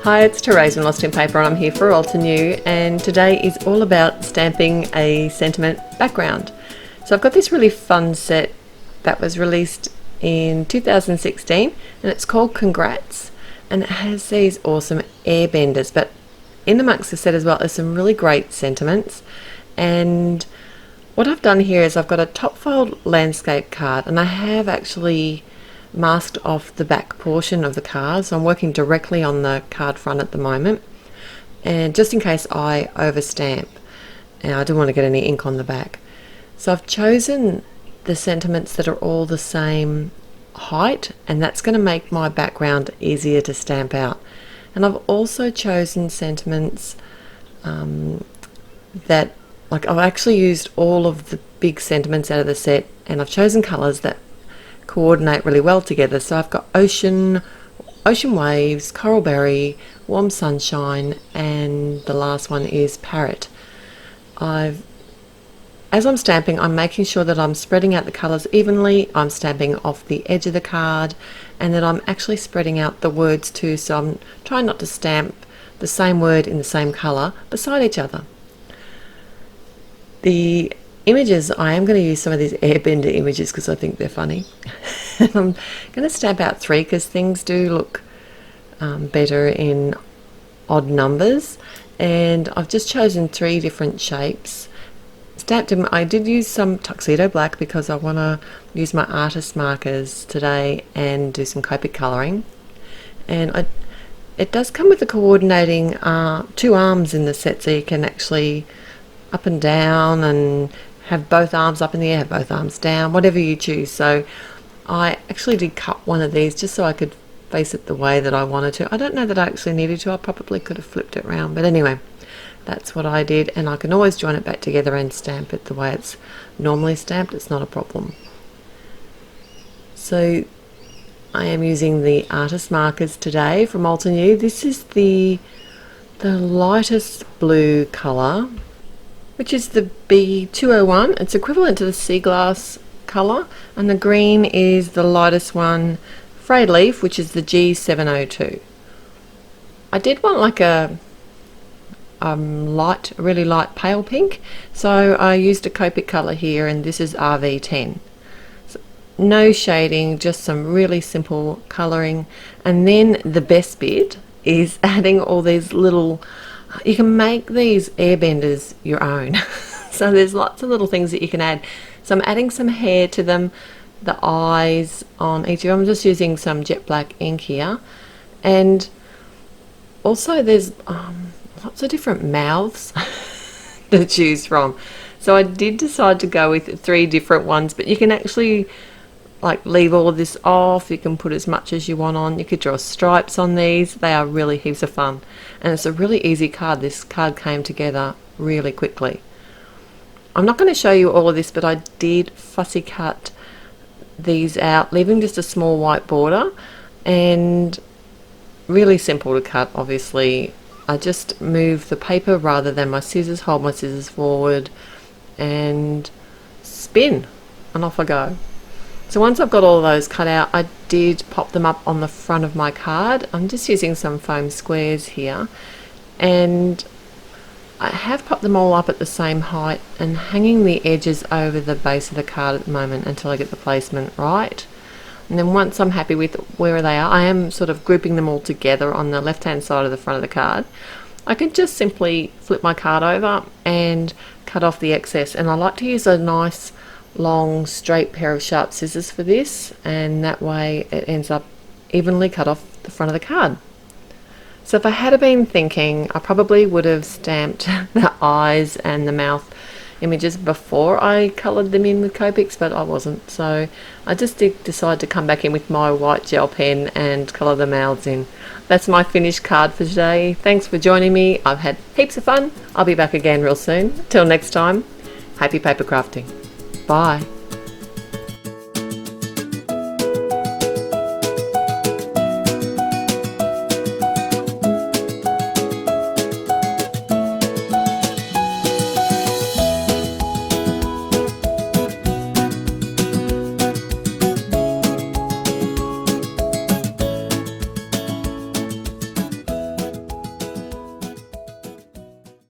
Hi, it's Therese from Lost in Paper and I'm here for Altenew, and today is all about stamping a sentiment background. So I've got this really fun set that was released in 2016 and it's called Congrats, and it has these awesome airbenders, but in amongst the set as well there's some really great sentiments. And what I've done here is I've got a top fold landscape card and I have actually masked off the back portion of the card, so I'm working directly on the card front at the moment, and just in case I overstamp and I don't want to get any ink on the back, so I've chosen the sentiments that are all the same height, and that's going to make my background easier to stamp out. And I've also chosen sentiments that, like, I've actually used all of the big sentiments out of the set, and I've chosen colours that coordinate really well together. So I've got ocean waves, coral berry, warm sunshine, and the last one is parrot. As I'm stamping, I'm making sure that I'm spreading out the colours evenly. I'm stamping off the edge of the card, and that I'm actually spreading out the words too, so I'm trying not to stamp the same word in the same colour beside each other. The images, I am going to use some of these airbender images because I think they're funny. I'm going to stamp out 3 because things do look better in odd numbers, and I've just chosen 3 different shapes. Stamped them. I did use some tuxedo black because I want to use my artist markers today and do some Copic colouring. And it does come with a coordinating 2 arms in the set, so you can actually up and down and have both arms up in the air, have both arms down, whatever you choose. So I actually did cut one of these just so I could face it the way that I wanted to. I don't know that I actually needed to. I probably could have flipped it around, but anyway, that's what I did, and I can always join it back together and stamp it the way it's normally stamped. It's not a problem. So I am using the artist markers today from Altenew. This is the lightest blue colour, which is the B201. It's equivalent to the sea glass colour, and the green is the lightest one, frayed leaf, which is the G702. I did want like a really light pale pink, so I used a Copic colour here, and this is RV10. So no shading, just some really simple colouring. And then the best bit is adding all these little, you can make these airbenders your own. So there's lots of little things that you can add. So I'm adding some hair to them, the eyes on each of them. I'm just using some jet black ink here, and also there's lots of different mouths to choose from. So I did decide to go with 3 different ones, but you can actually like leave all of this off. You can put as much as you want on. You could draw stripes on these. They are really heaps of fun, and it's a really easy card. This card came together really quickly. I'm not going to show you all of this, but I did fussy cut these out, leaving just a small white border, and really simple to cut. Obviously I just move the paper rather than my scissors, hold my scissors forward and spin, and off I go. So once I've got all of those cut out, I did pop them up on the front of my card. I'm just using some foam squares here, and I have popped them all up at the same height and hanging the edges over the base of the card at the moment until I get the placement right. And then once I'm happy with where they are, I am sort of grouping them all together on the left hand side of the front of the card. I can just simply flip my card over and cut off the excess, and I like to use a nice long straight pair of sharp scissors for this, and that way it ends up evenly cut off the front of the card. So if I had been thinking, I probably would have stamped the eyes and the mouth images before I coloured them in with Copics, but I wasn't. So I just did decide to come back in with my white gel pen and colour the mouths in. That's my finished card for today. Thanks for joining me. I've had heaps of fun. I'll be back again real soon. Till next time, happy paper crafting. Bye.